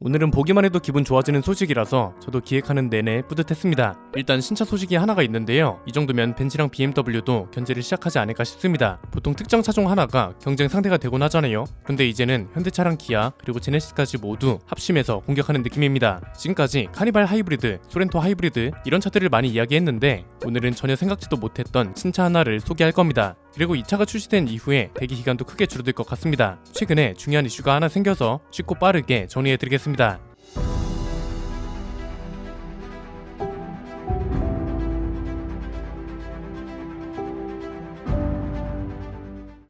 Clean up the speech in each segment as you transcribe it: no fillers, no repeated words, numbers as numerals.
오늘은 보기만 해도 기분 좋아지는 소식이라서 저도 기획하는 내내 뿌듯했습니다. 일단 신차 소식이 하나가 있는데요. 이 정도면 벤츠랑 BMW도 견제를 시작하지 않을까 싶습니다. 보통 특정 차종 하나가 경쟁 상대가 되곤 하잖아요. 그런데 이제는 현대차랑 기아 그리고 제네시스까지 모두 합심해서 공격하는 느낌입니다. 지금까지 카니발 하이브리드, 소렌토 하이브리드 이런 차들을 많이 이야기했는데 오늘은 전혀 생각지도 못했던 신차 하나를 소개할 겁니다. 그리고 이 차가 출시된 이후에 대기 기간도 크게 줄어들 것 같습니다. 최근에 중요한 이슈가 하나 생겨서 쉽고 빠르게 정리해드리겠습니다.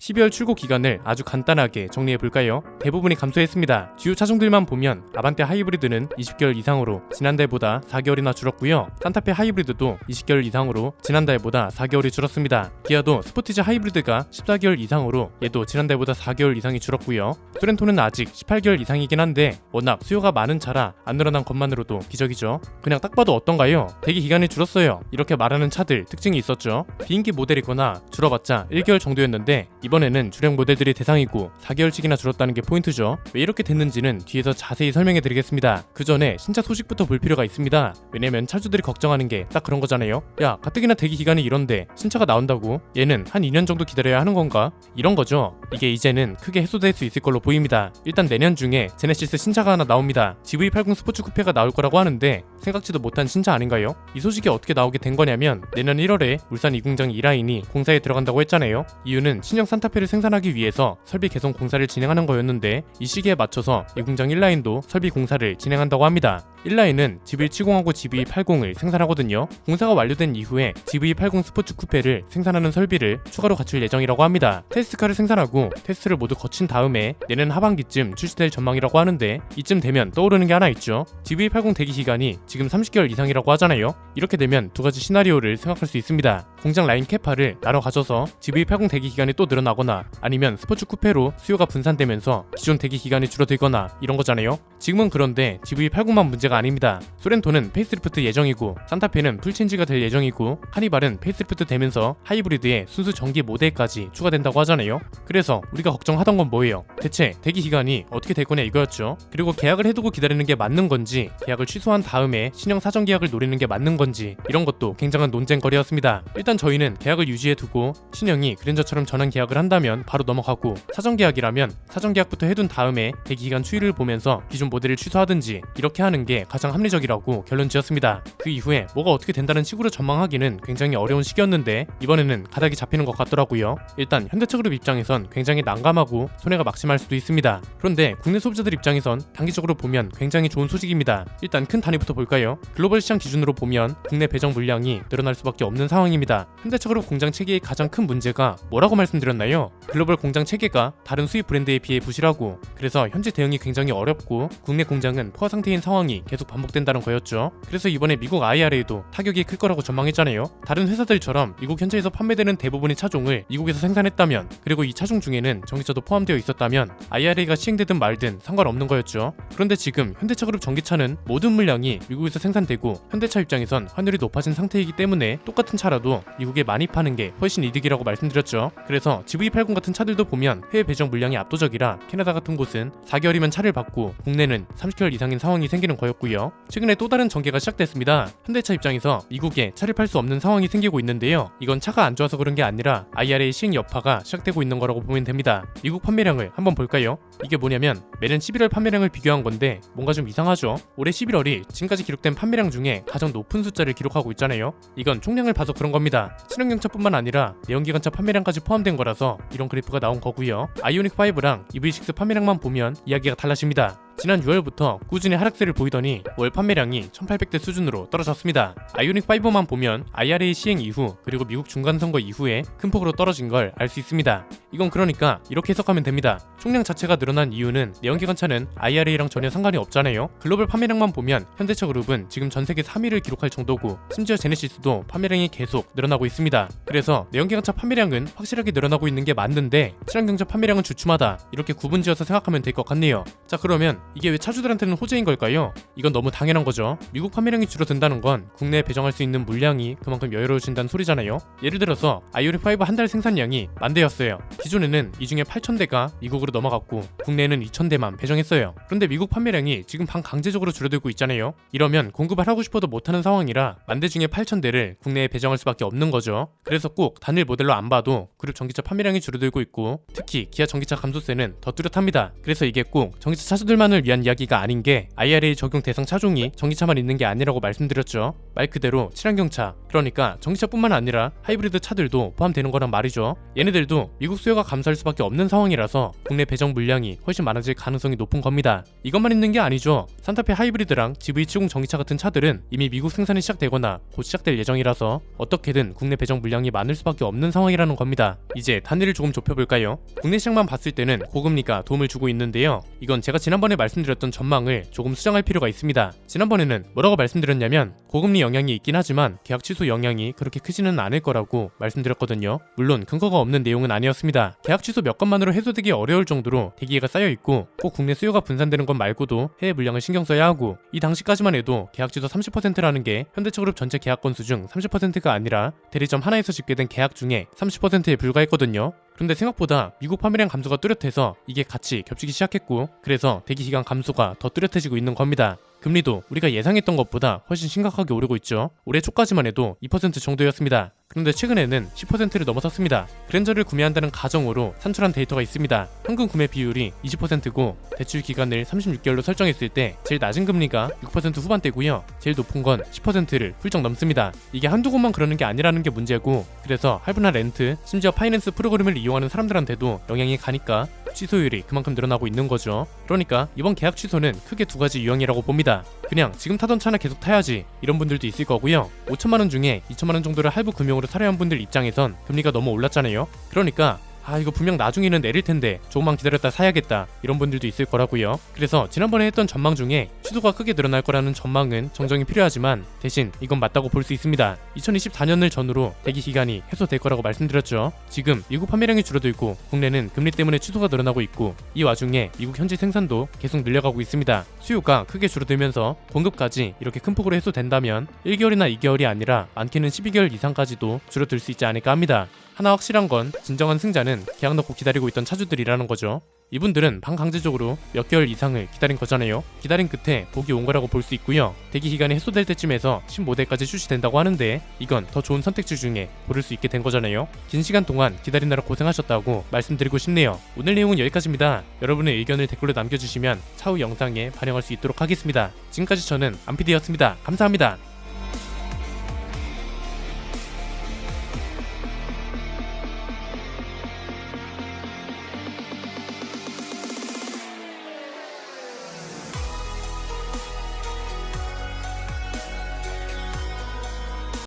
12월 출고 기간을 아주 간단하게 정리해볼까요? 대부분이 감소했습니다. 주요 차종들만 보면 아반떼 하이브리드는 20개월 이상으로 지난달보다 4개월이나 줄었고요. 산타페 하이브리드도 20개월 이상으로 지난달보다 4개월이 줄었습니다. 기아도 스포티지 하이브리드가 14개월 이상으로 얘도 지난달보다 4개월 이상이 줄었고요. 소렌토는 아직 18개월 이상이긴 한데 워낙 수요가 많은 차라 안 늘어난 것만으로도 기적이죠. 그냥 딱 봐도 어떤가요? 대기 기간이 줄었어요. 이렇게 말하는 차들 특징이 있었죠. 비인기 모델이거나 줄어봤자 1개월 정도였는데 이번에는 주력 모델들이 대상이고 4개월씩이나 줄었다는 게 포인트죠. 왜 이렇게 됐는지는 뒤에서 자세히 설명해 드리겠습니다. 그 전에 신차 소식부터 볼 필요가 있습니다. 왜냐면 차주들이 걱정하는 게 딱 그런 거잖아요. 야, 가뜩이나 대기 기간이 이런데 신차가 나온다고? 얘는 한 2년 정도 기다려야 하는 건가? 이런 거죠. 이게 이제는 크게 해소될 수 있을 걸로 보입니다. 일단 내년 중에 제네시스 신차가 하나 나옵니다. GV80 스포츠 쿠페가 나올 거라고 하는데 생각지도 못한 신차 아닌가요? 이 소식이 어떻게 나오게 된 거냐면 내년 1월에 울산 이공장 2라인이 공사에 들어간다고 했잖아요. 이유는 신형 산타페를 생산하기 위해서 설비 개선 공사를 진행하는 거였는데 이 시기에 맞춰서 이공장 1라인도 설비 공사를 진행한다고 합니다. 1라인은 GV70하고 GV80을 생산하거든요. 공사가 완료된 이후에 GV80 스포츠 쿠페를 생산하는 설비를 추가로 갖출 예정이라고 합니다. 테스트카를 생산하고 테스트를 모두 거친 다음에 내년 하반기쯤 출시될 전망이라고 하는데 이쯤 되면 떠오르는 게 하나 있죠. GV80 대기 기간이 지금 30개월 이상이라고 하잖아요. 이렇게 되면 두 가지 시나리오를 생각할 수 있습니다. 공장 라인 캐파를 나눠 가져서 GV80 대기 기간이 또 늘어나거나 아니면 스포츠 쿠페로 수요가 분산되면서 기존 대기 기간이 줄어들거나 이런 거잖아요. 지금은 그런데 GV80만 문제가 아닙니다. 소렌토는 페이스리프트 예정이고 산타페는 풀체인지가 될 예정이고 카니발은 페이스리프트 되면서 하이브리드에 순수 전기 모델까지 추가된다고 하잖아요. 그래서 우리가 걱정하던 건 뭐예요? 대체 대기 기간이 어떻게 될 거냐 이거였죠. 그리고 계약을 해두고 기다리는 게 맞는 건지 계약을 취소한 다음에 신형 사전 계약을 노리는 게 맞는 건지 이런 것도 굉장한 논쟁거리였습니다. 일단 저희는 계약을 유지해두고 신형이 그랜저처럼 전환 계약을 한다면 바로 넘어가고 사전 계약이라면 사전 계약부터 해둔 다음에 대기 기간 추이를 보면서 기존 모델을 취소하든지 이렇게 하는 게 가장 합리적이라고 결론 지었습니다. 그 이후에 뭐가 어떻게 된다는 식으로 전망하기는 굉장히 어려운 시기였는데 이번에는 가닥이 잡히는 것 같더라고요. 일단 현대차그룹 입장에선 굉장히 난감하고 손해가 막심할 수도 있습니다. 그런데 국내 소비자들 입장에선 단기적으로 보면 굉장히 좋은 소식입니다. 일단 큰 단위부터 볼까요? 글로벌 시장 기준으로 보면 국내 배정 물량이 늘어날 수밖에 없는 상황입니다. 현대차그룹 공장 체계의 가장 큰 문제가 뭐라고 말씀드렸나요? 글로벌 공장 체계가 다른 수입 브랜드에 비해 부실하고 그래서 현재 대응이 굉장히 어렵고 국내 공장은 포화 상태인 상황이 계속 반복된다는 거였죠. 그래서 이번에 미국 IRA도 타격이 클 거라고 전망했잖아요. 다른 회사들처럼 미국 현지에서 판매되는 대부분의 차종을 미국에서 생산했다면 그리고 이 차종 중에는 전기차도 포함되어 있었다면 IRA가 시행되든 말든 상관없는 거였죠. 그런데 지금 현대차그룹 전기차는 모든 물량이 미국에서 생산되고 현대차 입장에선 환율이 높아진 상태이기 때문에 똑같은 차라도 미국에 많이 파는 게 훨씬 이득이라고 말씀드렸죠. 그래서 GV80 같은 차들도 보면 해외 배정 물량이 압도적이라 캐나다 같은 곳은 4개월이면 차를 받고 국내는 30개월 이상인 상황이 생기는 거였고요. 최근에 또 다른 전개가 시작됐습니다. 현대차 입장에서 미국에 차를 팔 수 없는 상황이 생기고 있는데요. 이건 차가 안 좋아서 그런 게 아니라 IRA 시행 여파가 시작되고 있는 거라고 보면 됩니다. 미국 판매량을 한번 볼까요? 이게 뭐냐면 매년 11월 판매량을 비교한 건데 뭔가 좀 이상하죠? 올해 11월이 지금까지 기록된 판매량 중에 가장 높은 숫자를 기록하고 있잖아요. 이건 총량을 봐서 그런 겁니다. 친환경차뿐만 아니라 내연기관차 판매량까지 포함된 거라서 이런 그래프가 나온 거고요. 아이오닉5랑 EV6 판매량만 보면 이야기가 달라집니다. 지난 6월부터 꾸준히 하락세를 보이더니 월 판매량이 1800대 수준으로 떨어졌습니다. 아이오닉5만 보면 IRA 시행 이후 그리고 미국 중간선거 이후에 큰 폭으로 떨어진 걸 알 수 있습니다. 이건 그러니까 이렇게 해석하면 됩니다. 총량 자체가 늘어난 이유는 내연기관차는 IRA랑 전혀 상관이 없잖아요. 글로벌 판매량만 보면 현대차 그룹은 지금 전세계 3위를 기록할 정도고 심지어 제네시스도 판매량이 계속 늘어나고 있습니다. 그래서 내연기관차 판매량은 확실하게 늘어나고 있는 게 맞는데 친환경차 판매량은 주춤하다 이렇게 구분지어서 생각하면 될 것 같네요. 자, 그러면 이게 왜 차주들한테는 호재인 걸까요? 이건 너무 당연한 거죠. 미국 판매량이 줄어든다는 건 국내에 배정할 수 있는 물량이 그만큼 여유로워진다는 소리잖아요. 예를 들어서 아이오닉5 한 달 생산량이 10,000대였어요. 기존에는 이 중에 8,000대가 미국으로 넘어갔고 국내에는 2,000대만 배정했어요. 그런데 미국 판매량이 지금 반강제적으로 줄어들고 있잖아요. 이러면 공급을 하고 싶어도 못하는 상황이라 10,000대 중에 8,000대를 국내에 배정할 수밖에 없는 거죠. 그래서 꼭 단일 모델로 안 봐도 그룹 전기차 판매량이 줄어들고 있고 특히 기아 전기차 감소세는 더 뚜렷합니다. 그래서 이게 꼭 전기차 차주들만을 위한 이야기가 아닌 게 IRA 적용 대상 차종이 전기차만 있는 게 아니라고 말씀드렸죠. 말 그대로 친환경차, 그러니까 전기차뿐만 아니라 하이브리드 차들도 포함되는 거란 말이죠. 얘네들도 미국 수요가 감소할 수밖에 없는 상황이라서 국내 배정 물량이 훨씬 많아질 가능성이 높은 겁니다. 이것만 있는 게 아니죠. 산타페 하이브리드랑 GV70 전기차 같은 차들은 이미 미국 생산이 시작되거나 곧 시작될 예정이라서 어떻게든 국내 배정 물량이 많을 수밖에 없는 상황이라는 겁니다. 이제 단위를 조금 좁혀볼까요? 국내 시장만 봤을 때는 고금리가 도움을 주고 있는데요. 이건 제가 지난번에 말씀드렸던 전망을 조금 수정할 필요가 있습니다. 지난번에는 뭐라고 말씀드렸냐면 고금리 영향이 있긴 하지만 계약 취소 영향이 그렇게 크지는 않을 거라고 말씀드렸거든요. 물론 근거가 없는 내용은 아니었습니다. 계약 취소 몇 건만으로 해소되기 어려울 정도로 대기계가 쌓여있고 꼭 국내 수요가 분산되는 것 말고도 해외 물량을 신경 써야 하고 이 당시까지만 해도 계약 취소 30%라는 게 현대차그룹 전체 계약 건수 중 30%가 아니라 대리점 하나에서 집계된 계약 중에 30%에 불과했거든요. 그런데 생각보다 미국 판매량 감소가 뚜렷해서 이게 같이 겹치기 시작했고 그래서 대기기간 감소가 더 뚜렷해지고 있는 겁니다. 금리도 우리가 예상했던 것보다 훨씬 심각하게 오르고 있죠. 올해 초까지만 해도 2% 정도였습니다. 그런데 최근에는 10%를 넘어섰습니다. 그랜저를 구매한다는 가정으로 산출한 데이터가 있습니다. 현금 구매 비율이 20%고 대출 기간을 36개월로 설정했을 때 제일 낮은 금리가 6% 후반대고요. 제일 높은 건 10%를 훌쩍 넘습니다. 이게 한두 곳만 그러는 게 아니라는 게 문제고 그래서 할부나 렌트, 심지어 파이낸스 프로그램을 이용하는 사람들한테도 영향이 가니까 취소율이 그만큼 늘어나고 있는 거죠. 그러니까 이번 계약 취소는 크게 두 가지 유형이라고 봅니다. 그냥 지금 타던 차나 계속 타야지 이런 분들도 있을 거고요. 5천만 원 중에 2천만 원 정도를 할부 금융으로 사려 한 분들 입장에선 금리가 너무 올랐잖아요. 그러니까 이거 분명 나중에는 내릴 텐데 조금만 기다렸다 사야겠다 이런 분들도 있을 거라고요. 그래서 지난번에 했던 전망 중에 취소가 크게 늘어날 거라는 전망은 정정이 필요하지만 대신 이건 맞다고 볼 수 있습니다. 2024년을 전후로 대기 기간이 해소될 거라고 말씀드렸죠. 지금 미국 판매량이 줄어들고 국내는 금리 때문에 취소가 늘어나고 있고 이 와중에 미국 현지 생산도 계속 늘려가고 있습니다. 수요가 크게 줄어들면서 공급까지 이렇게 큰 폭으로 해소된다면 1개월이나 2개월이 아니라 많게는 12개월 이상까지도 줄어들 수 있지 않을까 합니다. 하나 확실한 건 진정한 승자는 계약 넣고 기다리고 있던 차주들이라는 거죠. 이분들은 반강제적으로 몇 개월 이상을 기다린 거잖아요. 기다린 끝에 복이 온 거라고 볼 수 있고요. 대기 기간이 해소될 때쯤에서 15대까지 출시된다고 하는데 이건 더 좋은 선택지 중에 고를 수 있게 된 거잖아요. 긴 시간 동안 기다리느라 고생하셨다고 말씀드리고 싶네요. 오늘 내용은 여기까지입니다. 여러분의 의견을 댓글로 남겨주시면 차후 영상에 반영할 수 있도록 하겠습니다. 지금까지 저는 안피디였습니다. 감사합니다.